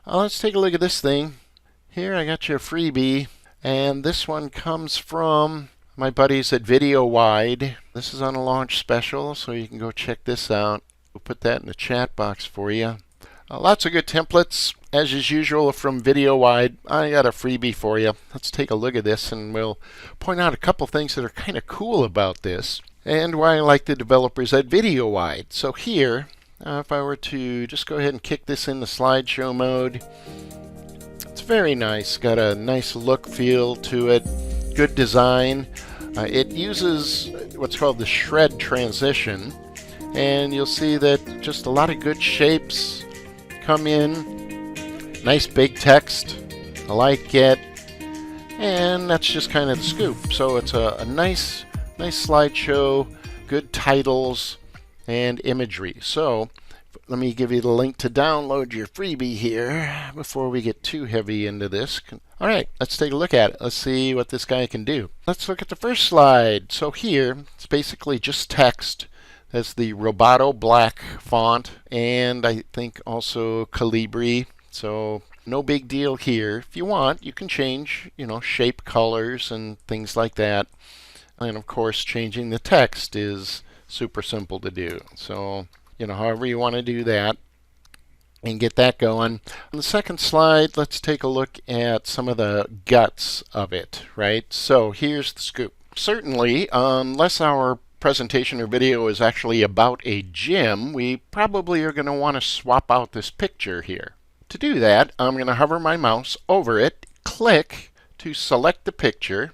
Let's take a look at this thing. Here I got you a freebie, and this one comes from my buddies at Videoowide. This is on a launch special, so you can go check this out. We'll put that in the chat box for you. Lots of good templates, as is usual from Videoowide. I got a freebie for you. Let's take a look at this, and we'll point out a couple things that are kind of cool about this, and why I like the developers at Videoowide. So here, if I were to just go ahead and kick this into slideshow mode, it's very nice. Got a nice look, feel to it. Good design. It uses what's called the shred transition, and you'll see that just a lot of good shapes come in. Nice big text. I like it. And that's just kind of the scoop. So it's a nice slideshow, good titles, and imagery. So let me give you the link to download your freebie here before we get too heavy into this. All right, let's take a look at it. Let's see what this guy can do. Let's look at the first slide. So here, it's basically just text. That's the Roboto black font, and I think also Calibri. So no big deal here. If you want, you can change, shape, colors, and things like that. And of course, changing the text is super simple to do. So however you want to do that and get that going. On the second slide, let's take a look at some of the guts of it, right? So here's the scoop. Certainly, unless our presentation or video is actually about a gym, we probably are going to want to swap out this picture here. To do that, I'm going to hover my mouse over it, click to select the picture,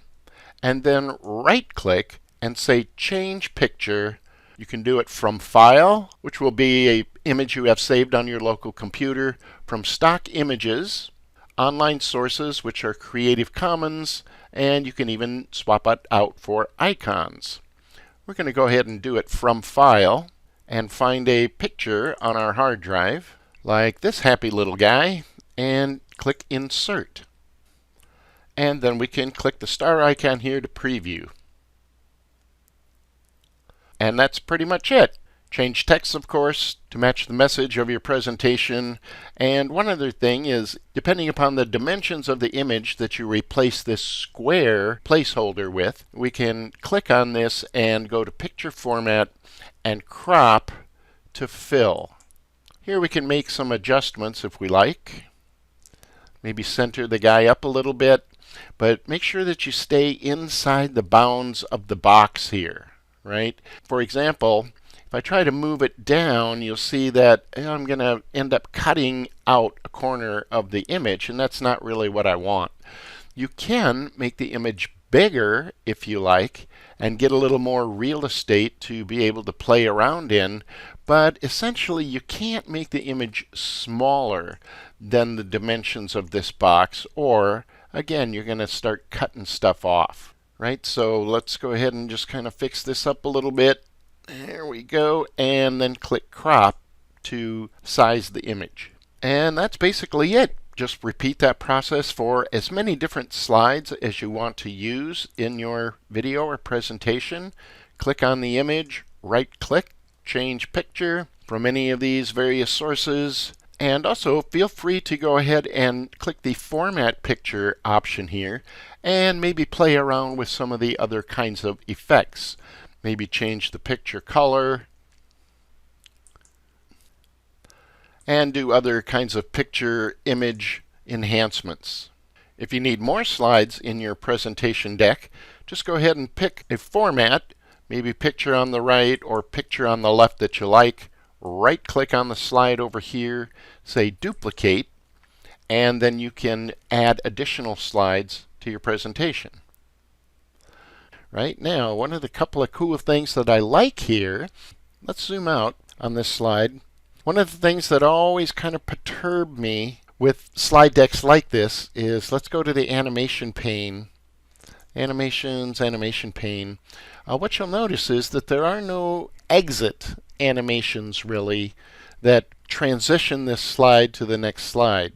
and then right-click and say Change Picture. You can do it from File, which will be an image you have saved on your local computer, from Stock Images, Online Sources, which are Creative Commons, and you can even swap it out for icons. We're going to go ahead and do it from File and find a picture on our hard drive, like this happy little guy, and click Insert. And then we can click the star icon here to preview. And that's pretty much it. Change text, of course, to match the message of your presentation. And one other thing is, depending upon the dimensions of the image that you replace this square placeholder with, we can click on this and go to Picture Format and Crop to Fill. Here we can make some adjustments if we like. Maybe center the guy up a little bit, but make sure that you stay inside the bounds of the box here. Right? For example, if I try to move it down, you'll see that I'm going to end up cutting out a corner of the image, and that's not really what I want. You can make the image bigger if you like and get a little more real estate to be able to play around in, but essentially you can't make the image smaller than the dimensions of this box, or again, you're going to start cutting stuff off. Right, so let's go ahead and just kind of fix this up a little bit. There we go, and then click Crop to size the image. And that's basically it. Just repeat that process for as many different slides as you want to use in your video or presentation. Click on the image, right-click, change picture from any of these various sources. And also, feel free to go ahead and click the Format Picture option here and maybe play around with some of the other kinds of effects. Maybe change the picture color and do other kinds of picture image enhancements. If you need more slides in your presentation deck, just go ahead and pick a format, maybe picture on the right or picture on the left that you like. Right-click on the slide over here, say Duplicate, and then you can add additional slides to your presentation. Right now, one of the couple of cool things that I like here, let's zoom out on this slide. One of the things that always kind of perturb me with slide decks like this is, let's go to the animation pane. Animations, animation pane. What you'll notice is that there are no exit animations really that transition this slide to the next slide.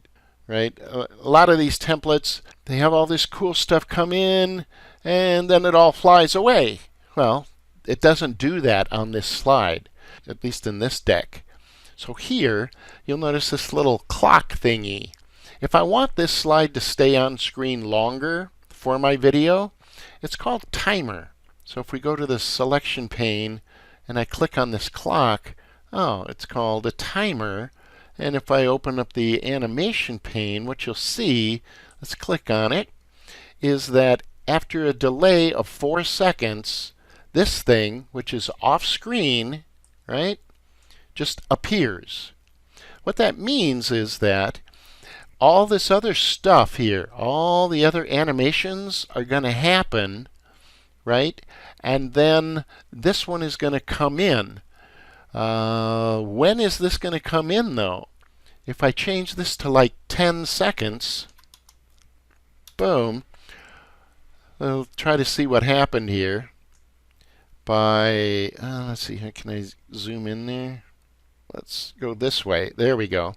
Right? A lot of these templates, they have all this cool stuff come in and then it all flies away. Well, it doesn't do that on this slide, at least in this deck. So here, you'll notice this little clock thingy. If I want this slide to stay on screen longer for my video, it's called timer. So if we go to the selection pane and I click on this clock, oh, it's called a timer. And if I open up the animation pane, what you'll see, let's click on it, is that after a delay of 4 seconds, this thing, which is off screen, right, just appears. What that means is that all this other stuff here, all the other animations are going to happen, right? And then this one is going to come in. When is this going to come in, though? If I change this to like 10 seconds, boom, I'll try to see what happened here by, let's see, how can I zoom in there? Let's go this way. There we go.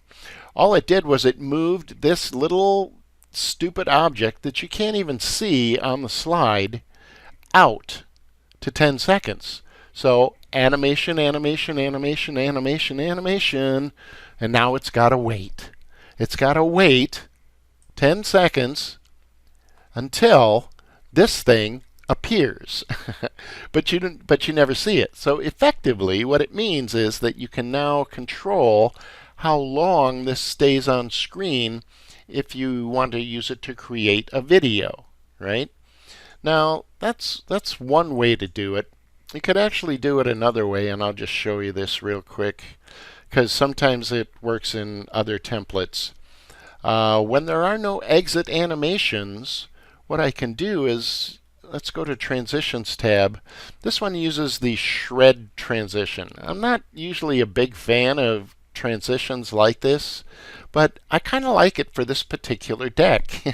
All it did was it moved this little stupid object that you can't even see on the slide out to 10 seconds. So animation, animation, animation, animation, animation, and now it's got to wait. It's got to wait 10 seconds until this thing appears. but you never see it. So effectively what it means is that you can now control how long this stays on screen if you want to use it to create a video, right? Now that's one way to do it. You could actually do it another way, and I'll just show you this real quick because sometimes it works in other templates. When there are no exit animations, what I can do is, let's go to Transitions tab. This one uses the shred transition. I'm not usually a big fan of transitions like this, but I kind of like it for this particular deck.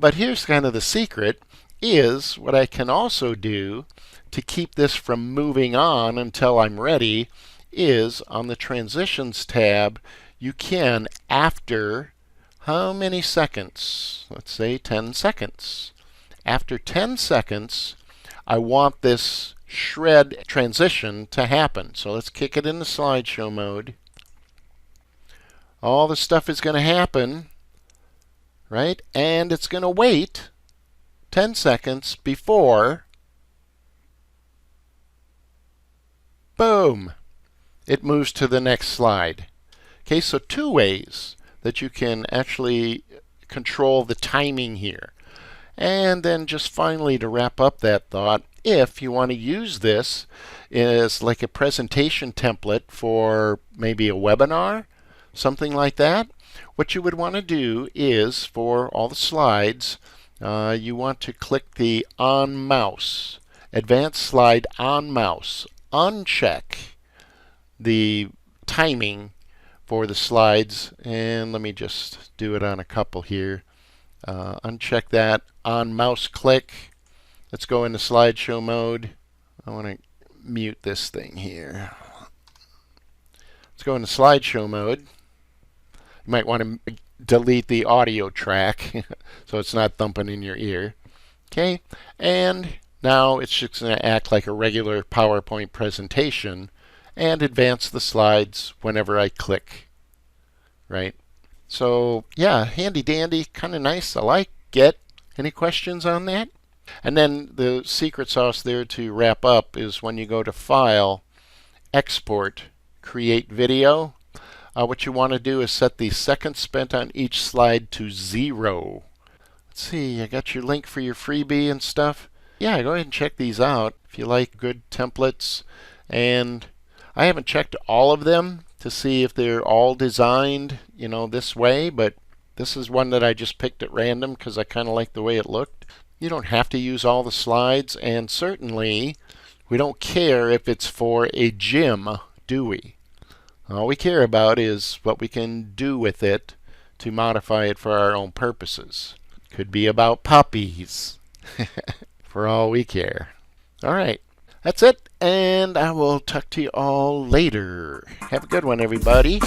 But here's kind of the secret, is what I can also do to keep this from moving on until I'm ready is on the Transitions tab, you can, after how many seconds? Let's say 10 seconds. After 10 seconds, I want this shred transition to happen. So let's kick it into slideshow mode. All the stuff is going to happen, right? And it's going to wait 10 seconds before, boom, it moves to the next slide. Okay, so two ways that you can actually control the timing here. And then just finally, to wrap up that thought, if you want to use this as like a presentation template for maybe a webinar, something like that, what you would want to do is, for all the slides, you want to click the on mouse, advanced slide on mouse, uncheck the timing for the slides, and let me just do it on a couple here. Uncheck that, on mouse click. Let's go into slideshow mode. I want to mute this thing here. Let's go into slideshow mode. You might want to delete the audio track so it's not thumping in your ear. Okay, and now it's just going to act like a regular PowerPoint presentation and advance the slides whenever I click, right? So yeah, handy dandy, kind of nice. I like it. Any questions on that? And then the secret sauce there to wrap up is when you go to File, Export, Create Video, what you want to do is set the seconds spent on each slide to 0. Let's see, I got your link for your freebie and stuff. Yeah, go ahead and check these out if you like good templates. And I haven't checked all of them to see if they're all designed, you know, this way, but this is one that I just picked at random because I kind of like the way it looked. You don't have to use all the slides, and certainly we don't care if it's for a gym, do we? All we care about is what we can do with it to modify it for our own purposes. Could be about puppies, for all we care. All right. That's it, and I will talk to you all later. Have a good one, everybody.